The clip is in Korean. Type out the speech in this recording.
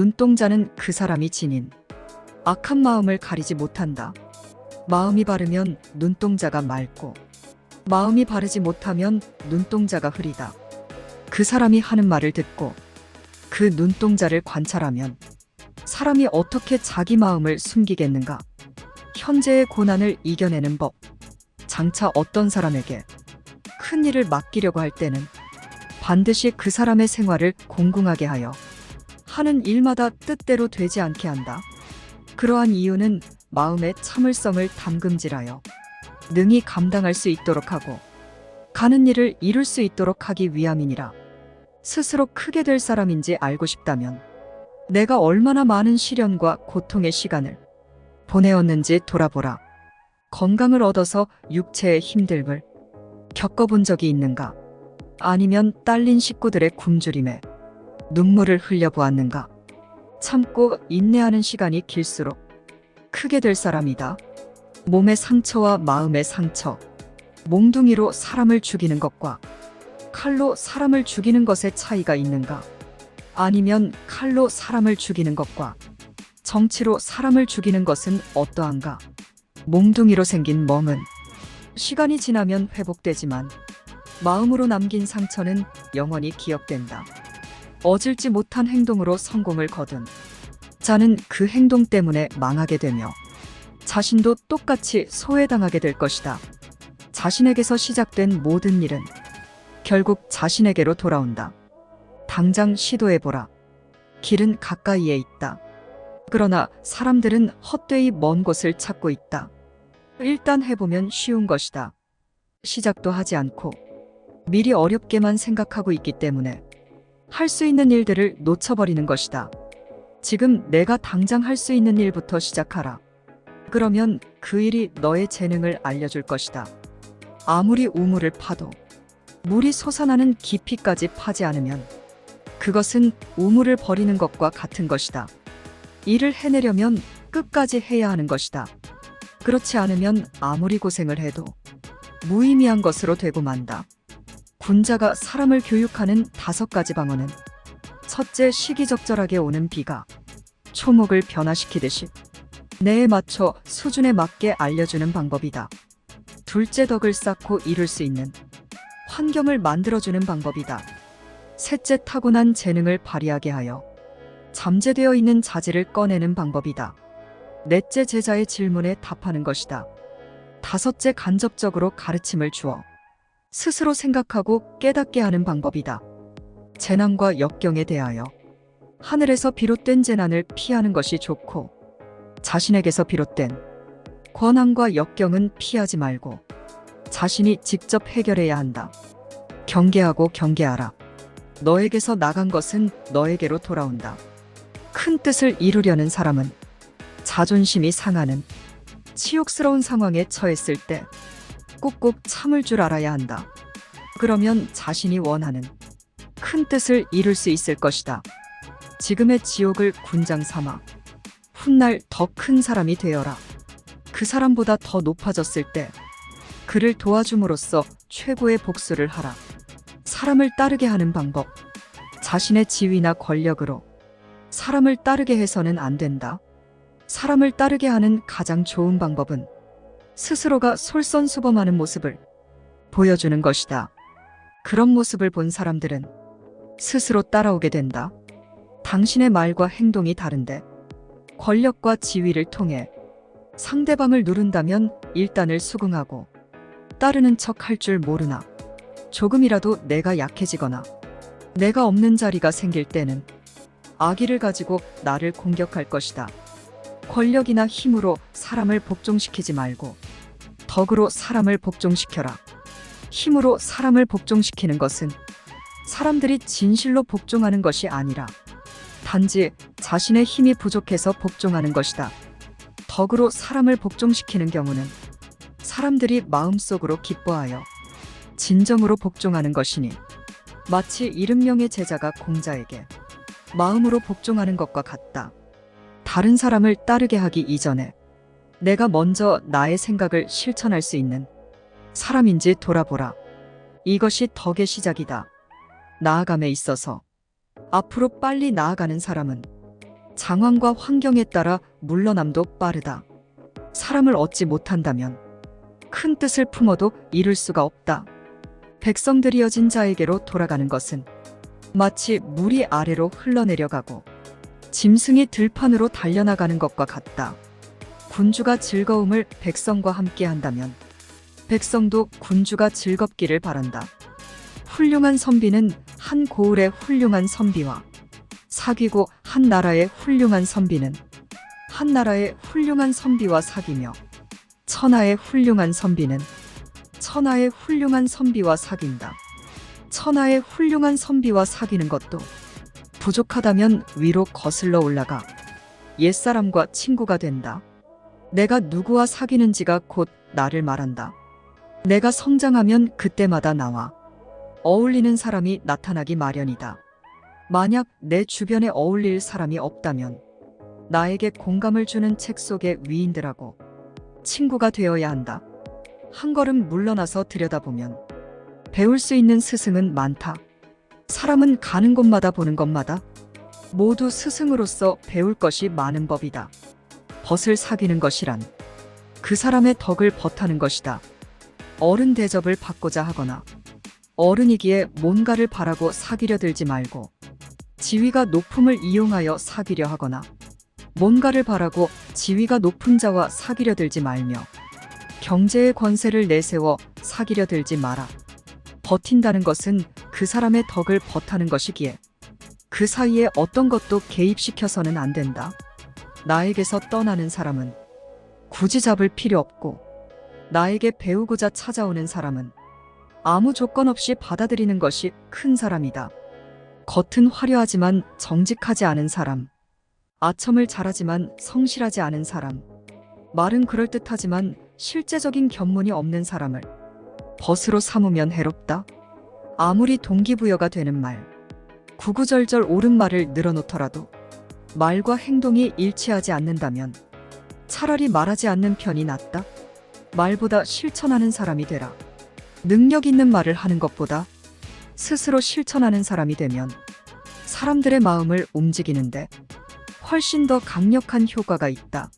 눈동자는 그 사람이 지닌 악한 마음을 가리지 못한다. 마음이 바르면 눈동자가 맑고 마음이 바르지 못하면 눈동자가 흐리다. 그 사람이 하는 말을 듣고 그 눈동자를 관찰하면 사람이 어떻게 자기 마음을 숨기겠는가? 현재의 고난을 이겨내는 법. 장차 어떤 사람에게 큰 일을 맡기려고 할 때는 반드시 그 사람의 생활을 공공하게 하여 하는 일마다 뜻대로 되지 않게 한다. 그러한 이유는 마음의 참을성을 담금질하여 능히 감당할 수 있도록 하고 가는 일을 이룰 수 있도록 하기 위함이니라. 스스로 크게 될 사람인지 알고 싶다면 내가 얼마나 많은 시련과 고통의 시간을 보내었는지 돌아보라. 건강을 얻어서 육체의 힘듦을 겪어본 적이 있는가? 아니면 딸린 식구들의 굶주림에 눈물을 흘려보았는가? 참고 인내하는 시간이 길수록 크게 될 사람이다. 몸의 상처와 마음의 상처, 몽둥이로 사람을 죽이는 것과 칼로 사람을 죽이는 것의 차이가 있는가? 아니면 칼로 사람을 죽이는 것과 정치로 사람을 죽이는 것은 어떠한가? 몽둥이로 생긴 멍은 시간이 지나면 회복되지만 마음으로 남긴 상처는 영원히 기억된다. 어질지 못한 행동으로 성공을 거둔 자는 그 행동 때문에 망하게 되며 자신도 똑같이 소외당하게 될 것이다. 자신에게서 시작된 모든 일은 결국 자신에게로 돌아온다. 당장 시도해보라. 길은 가까이에 있다. 그러나 사람들은 헛되이 먼 곳을 찾고 있다. 일단 해보면 쉬운 것이다. 시작도 하지 않고 미리 어렵게만 생각하고 있기 때문에 할 수 있는 일들을 놓쳐버리는 것이다. 지금 내가 당장 할 수 있는 일부터 시작하라. 그러면 그 일이 너의 재능을 알려줄 것이다. 아무리 우물을 파도 물이 솟아나는 깊이까지 파지 않으면 그것은 우물을 버리는 것과 같은 것이다. 일을 해내려면 끝까지 해야 하는 것이다. 그렇지 않으면 아무리 고생을 해도 무의미한 것으로 되고 만다. 군자가 사람을 교육하는 5가지 방언은 첫째, 시기적절하게 오는 비가 초목을 변화시키듯이 내에 맞춰 수준에 맞게 알려주는 방법이다. 둘째, 덕을 쌓고 이룰 수 있는 환경을 만들어주는 방법이다. 셋째, 타고난 재능을 발휘하게 하여 잠재되어 있는 자질을 꺼내는 방법이다. 넷째, 제자의 질문에 답하는 것이다. 다섯째, 간접적으로 가르침을 주어 스스로 생각하고 깨닫게 하는 방법이다. 재난과 역경에 대하여 하늘에서 비롯된 재난을 피하는 것이 좋고 자신에게서 비롯된 권한과 역경은 피하지 말고 자신이 직접 해결해야 한다. 경계하고 경계하라. 너에게서 나간 것은 너에게로 돌아온다. 큰 뜻을 이루려는 사람은 자존심이 상하는 치욕스러운 상황에 처했을 때 꾹꾹 참을 줄 알아야 한다. 그러면 자신이 원하는 큰 뜻을 이룰 수 있을 것이다. 지금의 지옥을 군장 삼아 훗날 더 큰 사람이 되어라. 그 사람보다 더 높아졌을 때 그를 도와줌으로써 최고의 복수를 하라. 사람을 따르게 하는 방법. 자신의 지위나 권력으로 사람을 따르게 해서는 안 된다. 사람을 따르게 하는 가장 좋은 방법은 스스로가 솔선수범하는 모습을 보여주는 것이다. 그런 모습을 본 사람들은 스스로 따라오게 된다. 당신의 말과 행동이 다른데 권력과 지위를 통해 상대방을 누른다면 일단을 수긍하고 따르는 척 할 줄 모르나 조금이라도 내가 약해지거나 내가 없는 자리가 생길 때는 악의를 가지고 나를 공격할 것이다. 권력이나 힘으로 사람을 복종시키지 말고 덕으로 사람을 복종시켜라. 힘으로 사람을 복종시키는 것은 사람들이 진실로 복종하는 것이 아니라 단지 자신의 힘이 부족해서 복종하는 것이다. 덕으로 사람을 복종시키는 경우는 사람들이 마음속으로 기뻐하여 진정으로 복종하는 것이니 마치 70명의 제자가 공자에게 마음으로 복종하는 것과 같다. 다른 사람을 따르게 하기 이전에 내가 먼저 나의 생각을 실천할 수 있는 사람인지 돌아보라. 이것이 덕의 시작이다. 나아감에 있어서 앞으로 빨리 나아가는 사람은 상황과 환경에 따라 물러남도 빠르다. 사람을 얻지 못한다면 큰 뜻을 품어도 이룰 수가 없다. 백성들이 여진 자에게로 돌아가는 것은 마치 물이 아래로 흘러내려가고 짐승이 들판으로 달려나가는 것과 같다. 군주가 즐거움을 백성과 함께 한다면 백성도 군주가 즐겁기를 바란다. 훌륭한 선비는 한 고을의 훌륭한 선비와 사귀고 한 나라의 훌륭한 선비는 한 나라의 훌륭한 선비와 사귀며 천하의 훌륭한 선비는 천하의 훌륭한 선비와 사귄다. 천하의 훌륭한 선비와 사귀는 것도 부족하다면 위로 거슬러 올라가 옛사람과 친구가 된다. 내가 누구와 사귀는지가 곧 나를 말한다. 내가 성장하면 그때마다 나와 어울리는 사람이 나타나기 마련이다. 만약 내 주변에 어울릴 사람이 없다면 나에게 공감을 주는 책 속의 위인들하고 친구가 되어야 한다. 한 걸음 물러나서 들여다보면 배울 수 있는 스승은 많다. 사람은 가는 곳마다 보는 것마다 모두 스승으로서 배울 것이 많은 법이다. 벗을 사귀는 것이란 그 사람의 덕을 벗하는 것이다. 어른 대접을 받고자 하거나 어른이기에 뭔가를 바라고 사귀려 들지 말고 지위가 높음을 이용하여 사귀려 하거나 뭔가를 바라고 지위가 높은 자와 사귀려 들지 말며 경제의 권세를 내세워 사귀려 들지 마라. 버틴다는 것은 그 사람의 덕을 벗하는 것이기에 그 사이에 어떤 것도 개입시켜서는 안 된다. 나에게서 떠나는 사람은 굳이 잡을 필요 없고 나에게 배우고자 찾아오는 사람은 아무 조건 없이 받아들이는 것이 큰 사람이다. 겉은 화려하지만 정직하지 않은 사람, 아첨을 잘하지만 성실하지 않은 사람, 말은 그럴듯하지만 실제적인 견문이 없는 사람을 벗으로 삼으면 해롭다. 아무리 동기부여가 되는 말, 구구절절 옳은 말을 늘어놓더라도 말과 행동이 일치하지 않는다면 차라리 말하지 않는 편이 낫다. 말보다 실천하는 사람이 되라. 능력 있는 말을 하는 것보다 스스로 실천하는 사람이 되면 사람들의 마음을 움직이는데 훨씬 더 강력한 효과가 있다.